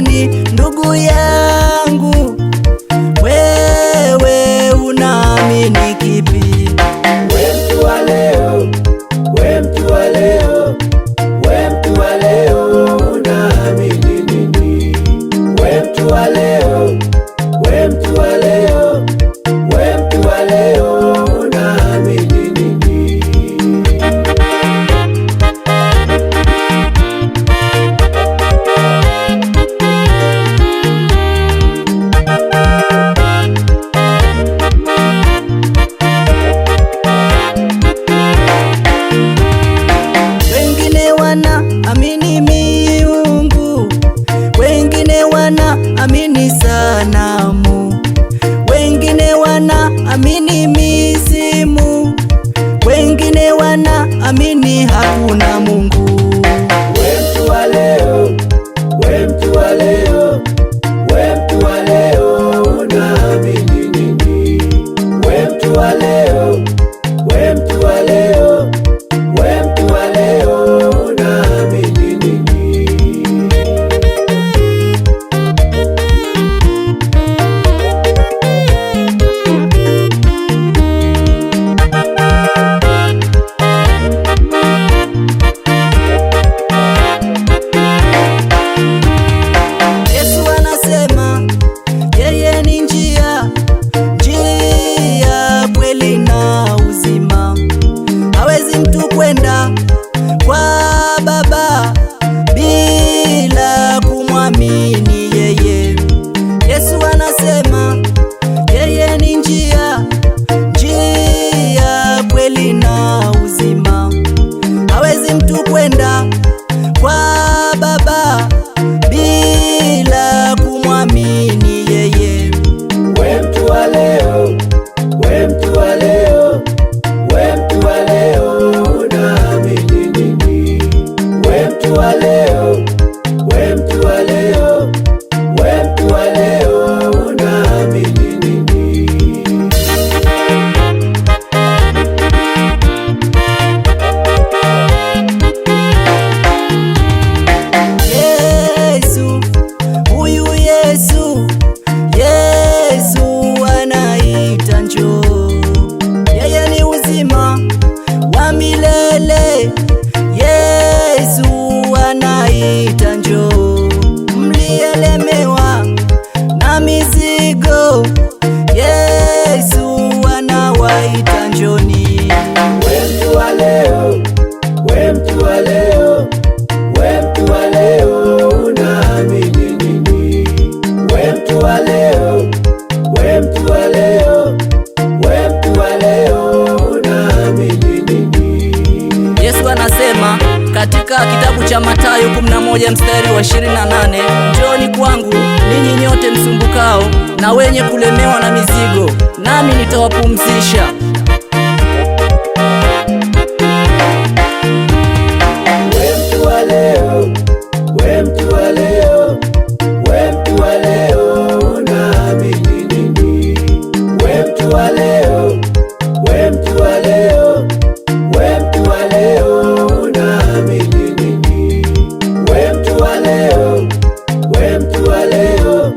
gani ndugu yangu? Wewe unaamini kipi? We mtu wa leo, we mtu wa leo, we mtu wa leo, unaamini nini? We mtu wa leo, we mtu wa leo, we mtu wa leo, unaamini nini? Wengine wanaamini miungu, wengine wanaamini sanamu, wengine wanaamini mizimu, wengine wanaamini hakuna Mungu. We mtu wa leo, we mtu wa leo, we mtu wa leo, unaamini nini? We mtu wa leo, we mtu wa leo, we mtu wa leo, unaamini nini? Yesu anasema yeye ni njia, njia, kweli na uzima. Hawezi mtu kwenda kwa Baba bila kumwamini yeye. Yesu anasema yeye ni njia, njia, kweli na uzima. Hawezi mtu kwenda kwa Baba bila kumwamini yeye. We mtu wa leo, we mtu wa leo, we mtu wa leo, unaamini nini? We mtu wa leo, we mtu wa leo, we mtu wa leo, unaamini nini? Yesu, huyu Yesu, Yesu anaita njoo. Yeye ni uzima wa milele. Yesu anaita njoo. Mlielemewa na mizigo, Yesu anawaita njoni. We mtu wa leo, we mtu wa leo, we mtu wa leo, unaamini nini? We mtu wa leo, we mtu wa leo, we mtu wa leo, unaamini nini? Yesu anasema katika kitabu cha Mathayo 11 mstari wa 28, njooni kwangu ninyi nyote msumbukao na wenye kulemewa na mizigo, nami nitawapumzisha. We mtu wa leo, we mtu wa leo, we mtu wa leo, unaamini nini? We mtu wa leo, we mtu wa leo, we mtu wa leo, unaamini nini? We mtu wa leo, we mtu wa leo,